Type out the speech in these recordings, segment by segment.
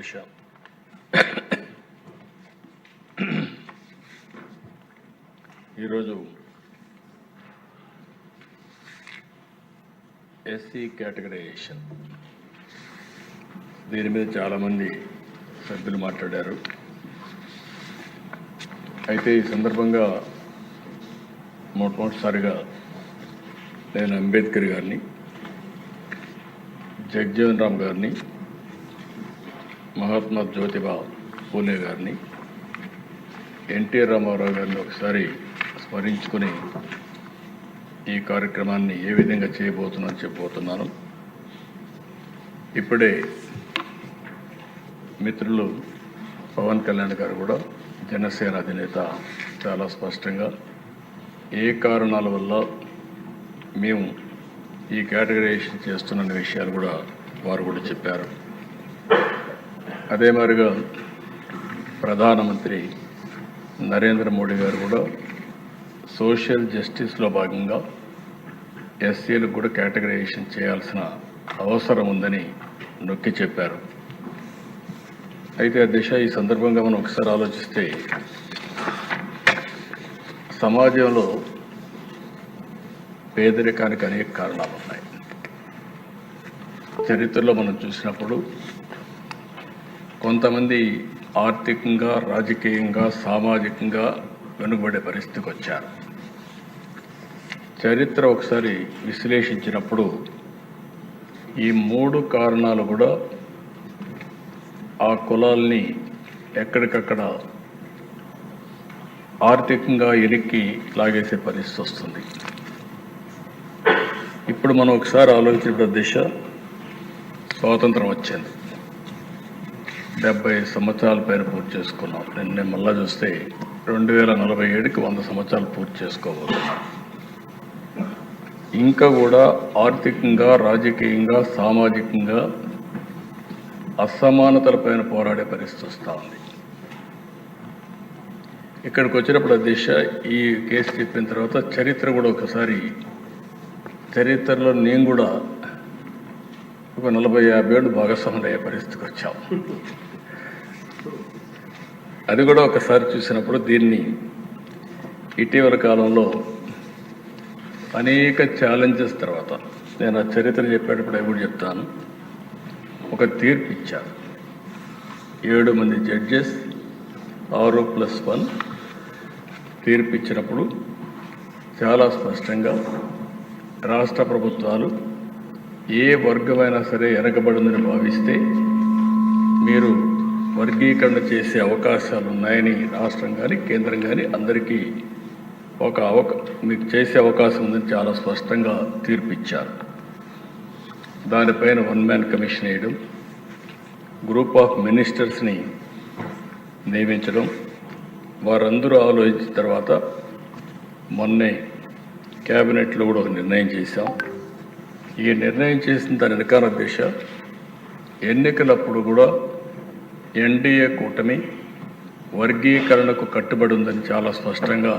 అధ్యక్ష. ఈరోజు SC categorisation దీని మీద చాలామంది సభ్యులు మాట్లాడారు. అయితే ఈ సందర్భంగా మొట్టమొదటిసారిగా నేను అంబేద్కర్ గారిని, జగజ్జీవన్ రామ్ గారిని, మహాత్మా జ్యోతిబా పూలే గారిని, ఎన్టీఆర్ రామారావు గారిని ఒకసారి స్మరించుకుని ఈ కార్యక్రమాన్ని ఏ విధంగా చేయబోతున్నాను చెప్పబోతున్నాను. ఇప్పుడే మిత్రులు పవన్ కళ్యాణ్ గారు కూడా, జనసేన అధినేత, చాలా స్పష్టంగా ఏ కారణాల వల్ల మేము ఈ కేటగరైజేషన్ చేస్తున్న విషయాలు కూడా వారు కూడా చెప్పారు. అదే మాదిరిగా ప్రధానమంత్రి నరేంద్ర మోడీ గారు కూడా సోషల్ జస్టిస్లో భాగంగా ఎస్సీలకు కూడా కేటగరైజేషన్ చేయాల్సిన అవసరం ఉందని నొక్కి చెప్పారు. అయితే ఈ సందర్భంగా మనం ఒకసారి ఆలోచిస్తే, సమాజంలో పేదరికానికి అనేక కారణాలు ఉన్నాయి. చరిత్రలో మనం చూసినప్పుడు కొంతమంది ఆర్థికంగా, రాజకీయంగా, సామాజికంగా వెనుకబడే పరిస్థితికి వచ్చారు. చరిత్ర ఒకసారి విశ్లేషించినప్పుడు ఈ మూడు కారణాలు కూడా ఆ కులాల్ని ఎక్కడికక్కడ ఆర్థికంగా ఇరికి లాగేసే పరిస్థితి వస్తుంది. ఇప్పుడు మనం ఒకసారి ఆలోచించిన దిశ, స్వాతంత్రం వచ్చింది, 70 సంవత్సరాల పైన పూర్తి చేసుకున్నాం. నిన్న మళ్ళా చూస్తే 2047కి 100 సంవత్సరాలు పూర్తి చేసుకోబోతున్నాం. ఇంకా కూడా ఆర్థికంగా, రాజకీయంగా, సామాజికంగా అసమానతల పైన పోరాడే పరిస్థితి వస్తూ ఉంది. ఇక్కడికి వచ్చినప్పుడు దిశ ఈ కేసు చెప్పిన తర్వాత చరిత్ర కూడా ఒకసారి, చరిత్రలో నేను కూడా ఒక 40-50 ఏళ్ళు భాగస్వాములు అయ్యే పరిస్థితికి వచ్చాం. అది కూడా ఒకసారి చూసినప్పుడు దీన్ని ఇటీవల కాలంలో అనేక ఛాలెంజెస్ తర్వాత, నేను ఆ చరిత్ర చెప్పేటప్పుడు అవి కూడా చెప్తాను, ఒక తీర్పు ఇచ్చారు. 7 మంది జడ్జెస్ 6+1 తీర్పు ఇచ్చినప్పుడు చాలా స్పష్టంగా రాష్ట్ర ప్రభుత్వాలు ఏ వర్గమైనా సరే వెనకబడిందని భావిస్తే మీరు వర్గీకరణ చేసే అవకాశాలు ఉన్నాయని రాష్ట్రం కానీ, కేంద్రం కానీ అందరికీ మీకు చేసే అవకాశం ఉందని చాలా స్పష్టంగా తీర్పు ఇచ్చారు. దానిపైన 1 మ్యాన్ కమిషన్ వేయడం, గ్రూప్ ఆఫ్ మినిస్టర్స్ని నియమించడం, వారందరూ ఆలోచించిన తర్వాత మొన్నే క్యాబినెట్లో కూడా ఒక నిర్ణయం చేశాం. ఈ నిర్ణయం చేసిన దాని వెనకాల దిశ, ఎన్నికలప్పుడు కూడా ఎన్డీఏ కూటమి వర్గీకరణకు కట్టుబడి ఉందని చాలా స్పష్టంగా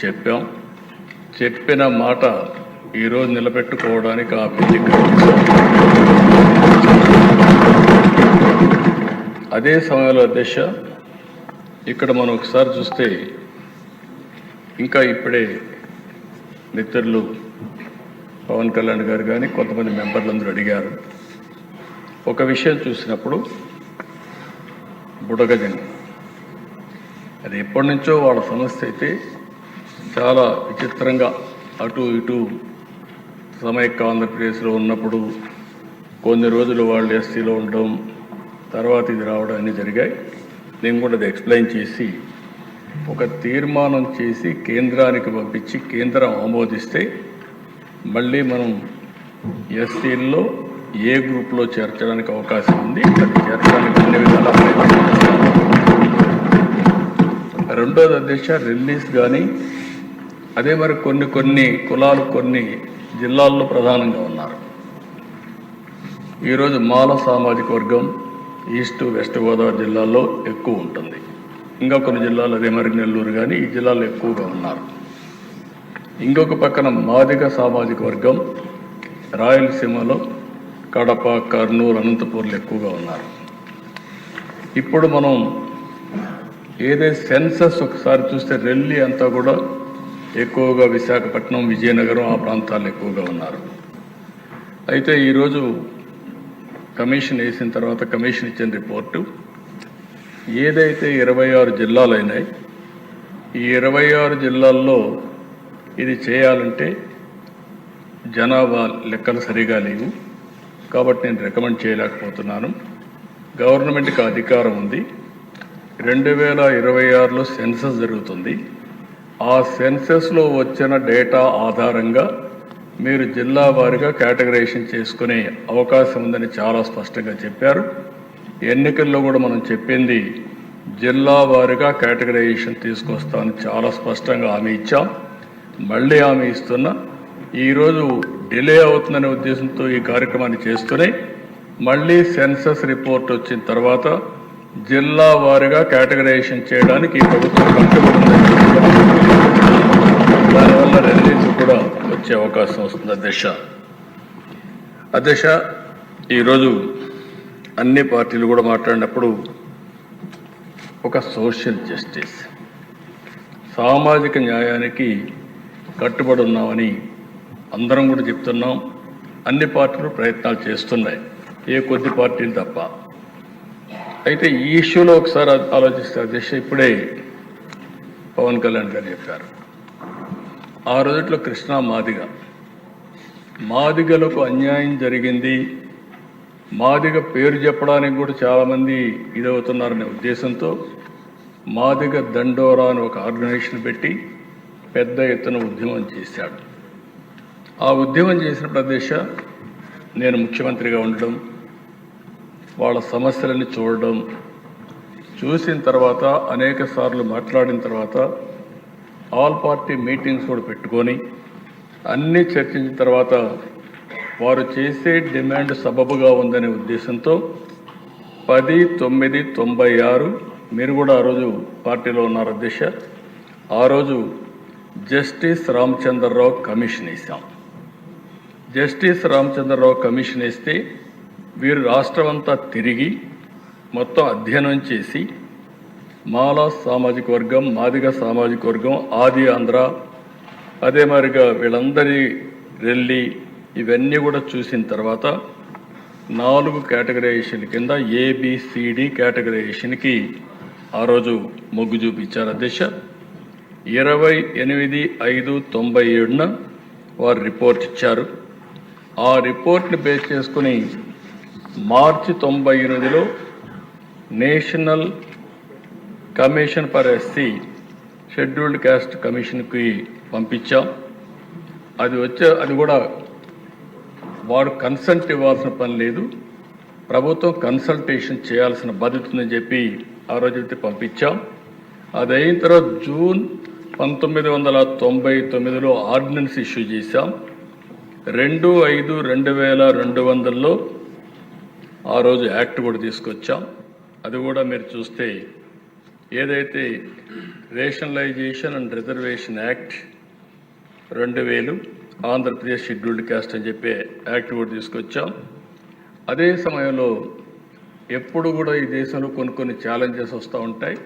చెప్పాం. చెప్పిన మాట ఈరోజు నిలబెట్టుకోవడానికి ఆ బిల్లు. అదే సమయంలో దిశ, ఇక్కడ మనం ఒకసారి చూస్తే, ఇంకా ఇప్పుడే మిత్రులు పవన్ కళ్యాణ్ గారు కానీ కొంతమంది మెంబర్లందరూ అడిగారు. ఒక విషయం చూసినప్పుడు బుడగజంగం, అది ఎప్పటి నుంచో వాళ్ళ సమస్య అయితే చాలా విచిత్రంగా అటు ఇటు సమైక్య ఆంధ్రప్రదేశ్లో ఉన్నప్పుడు కొన్ని రోజులు వాళ్ళు ఎస్సీలో ఉండడం, తర్వాత ఇది రావడం అన్నీ జరిగాయి. నేను కూడా అది ఎక్స్ప్లెయిన్ చేసి ఒక తీర్మానం చేసి కేంద్రానికి పంపించి కేంద్రం ఆమోదిస్తే మళ్ళీ మనం ఎస్సీల్లో ఏ గ్రూప్లో చేర్చడానికి అవకాశం ఉంది, అది చేర్చడానికి అన్ని విధాలా ప్రయత్నిస్తాం. రెండోది అధ్యక్ష, రిలీజ్ కానీ, అదే మరి కొన్ని కులాలు కొన్ని జిల్లాల్లో ప్రధానంగా ఉన్నారు. ఈరోజు మాల సామాజిక వర్గం ఈస్ట్ వెస్ట్ గోదావరి జిల్లాల్లో ఎక్కువ ఉంటుంది. ఇంకా కొన్ని జిల్లాలు, అదే మరి నెల్లూరు కానీ, ఈ జిల్లాలో ఎక్కువగా ఉన్నారు. ఇంకొక పక్కన మాదిగ సామాజిక వర్గం రాయలసీమలో కడప, కర్నూలు, అనంతపూర్లు ఎక్కువగా ఉన్నారు. ఇప్పుడు మనం ఏదైతే సెన్సస్ ఒకసారి చూస్తే రెల్లి అంతా కూడా ఎక్కువగా విశాఖపట్నం, విజయనగరం ఆ ప్రాంతాల్లో ఎక్కువగా ఉన్నారు. అయితే ఈరోజు కమిషన్ వేసిన తర్వాత కమిషన్ ఇచ్చిన రిపోర్టు ఏదైతే 26 జిల్లాలు అయినాయి, ఈ 26 జిల్లాల్లో ఇది చేయాలంటే జనాభా లెక్కలు సరిగా లేవు. కాబట్టి నేను రికమెండ్ చేయలేకపోతున్నాను. గవర్నమెంట్కి అధికారం ఉంది. 2026లో సెన్సస్ జరుగుతుంది. ఆ సెన్సస్లో వచ్చిన డేటా ఆధారంగా మీరు జిల్లా వారీగా కేటగరైజేషన్ చేసుకునే అవకాశం ఉందని చాలా స్పష్టంగా చెప్పారు. ఎన్నికల్లో కూడా మనం చెప్పింది జిల్లా వారీగా కేటగరైజేషన్ తీసుకొస్తామని చాలా స్పష్టంగా హామీ ఇచ్చాం. మళ్ళీ హామీ ఇస్తున్నా. ఈరోజు డిలే అవుతుందనే ఉద్దేశంతో ఈ కార్యక్రమాన్ని చేస్తూనే మళ్ళీ సెన్సస్ రిపోర్ట్ వచ్చిన తర్వాత జిల్లా వారీగా కేటగరైజేషన్ చేయడానికి ఈ ప్రభుత్వం కట్టుబడి ఉందని దానివల్ల రిలీజ్ కూడా వచ్చే అవకాశం వస్తుంది. అధ్యక్ష ఈరోజు అన్ని పార్టీలు కూడా మాట్లాడినప్పుడు ఒక సోషల్ జస్టిస్, సామాజిక న్యాయానికి కట్టుబడి ఉన్నామని అందరం కూడా చెప్తున్నాం. అన్ని పార్టీలు ప్రయత్నాలు చేస్తున్నాయి, ఏ కొద్ది పార్టీలు తప్ప. అయితే ఈ ఇష్యూలో ఒకసారి ఆలోచిస్తే అధ్యక్ష, ఇప్పుడే పవన్ కళ్యాణ్ గారు చెప్పారు, ఆ రోజుట్లో కృష్ణా మాదిగలకు అన్యాయం జరిగింది, మాదిగ పేరు చెప్పడానికి కూడా చాలామంది ఇదవుతున్నారనే ఉద్దేశంతో మాదిగ దండోరా అని ఒక ఆర్గనైజేషన్ పెట్టి పెద్ద ఎత్తున ఉద్యమం చేశాడు. ఆ ఉద్యమం చేసిన ప్రదేశ నేను ముఖ్యమంత్రిగా ఉండడం, వాళ్ళ సమస్యలని చూసిన తర్వాత అనేక సార్లు మాట్లాడిన తర్వాత ఆల్ పార్టీ మీటింగ్స్ కూడా పెట్టుకొని అన్నీ చర్చించిన తర్వాత వారు చేసే డిమాండ్ సబబుగా ఉందనే ఉద్దేశంతో 10/9/96 మీరు కూడా ఆ రోజు పార్టీలో ఉన్నారు అధ్యక్ష, ఆ రోజు జస్టిస్ రామచంద్రరావు కమిషన్ వేసాం. జస్టిస్ రామచంద్రరావు కమిషన్ వేస్తే వీరు రాష్ట్రమంతా తిరిగి మొత్తం అధ్యయనం చేసి మాలా సామాజిక వర్గం, మాదిగ సామాజిక వర్గం, ఆది ఆంధ్ర, అదే మరిగా వీళ్ళందరి రెల్లి ఇవన్నీ కూడా చూసిన తర్వాత 4 కేటగరైజేషన్ కింద ABCD కేటగరైజేషన్కి ఆ రోజు మొగ్గు చూపించారు అధ్యక్ష. 28/5/97న వారు రిపోర్ట్ ఇచ్చారు. ఆ రిపోర్ట్ని బేస్ చేసుకుని మార్చి 98లో national commission for SC scheduled caste కమిషన్కి పంపించాం. అది కూడా వాడు కన్సల్ట్ ఇవ్వాల్సిన పని లేదు, ప్రభుత్వం కన్సల్టేషన్ చేయాల్సిన బాధ్యత ఉందని చెప్పి ఆ రోజైతే పంపించాం. అది అయిన తర్వాత జూన్ 1999లో ఆర్డినెన్స్ ఇష్యూ చేశాం. 2/5/2200లో ఆ రోజు యాక్ట్ కూడా తీసుకొచ్చాం. అది కూడా మీరు చూస్తే ఏదైతే rationalisation and reservation act 2000 Andhra Pradesh scheduled caste అని చెప్పి యాక్ట్ కూడా తీసుకొచ్చాం. అదే సమయంలో ఎప్పుడు కూడా ఈ దేశంలో కొన్ని ఛాలెంజెస్ వస్తూ ఉంటాయి.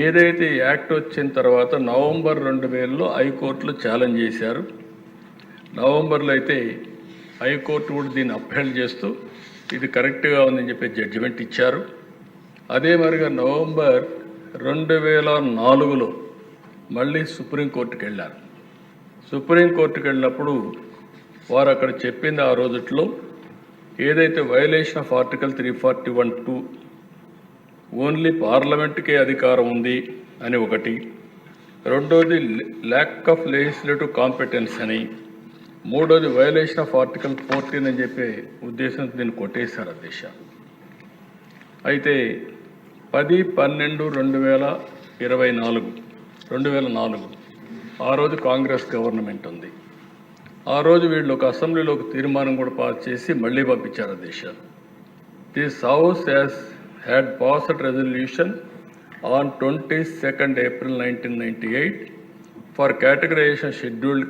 ఏదైతే యాక్ట్ వచ్చిన తర్వాత నవంబర్ 2000లో హైకోర్టులో ఛాలెంజ్ చేశారు. నవంబర్లో అయితే హైకోర్టు కూడా దీన్ని అప్హెల్డ్ చేస్తూ ఇది కరెక్ట్గా ఉందని చెప్పి జడ్జిమెంట్ ఇచ్చారు. అదే మరిగా నవంబర్ 2004లో మళ్ళీ సుప్రీంకోర్టుకి వెళ్ళారు. సుప్రీంకోర్టుకి వెళ్ళినప్పుడు వారు అక్కడ చెప్పింది ఆ రోజుట్లో ఏదైతే వయలేషన్ ఆఫ్ ఆర్టికల్ 341(2) ఓన్లీ పార్లమెంట్కే అధికారం ఉంది అని ఒకటి, రెండోది ల్యాక్ ఆఫ్ లెజిస్లేటివ్ కాంపిటెన్స్ అని, మూడోది వయలేషన్ ఆఫ్ ఆర్టికల్ 14 అని చెప్పే ఉద్దేశంతో దీన్ని కొట్టేశారు అధ్యక్ష. అయితే 10/12/2024 ఆ రోజు కాంగ్రెస్ గవర్నమెంట్ ఉంది. ఆ రోజు వీళ్ళు ఒక అసెంబ్లీలో ఒక తీర్మానం కూడా పాస్ చేసి మళ్ళీ పంపించారు అధ్యక్ష. This house had passed resolution on 22nd April 1998 for categorisation scheduled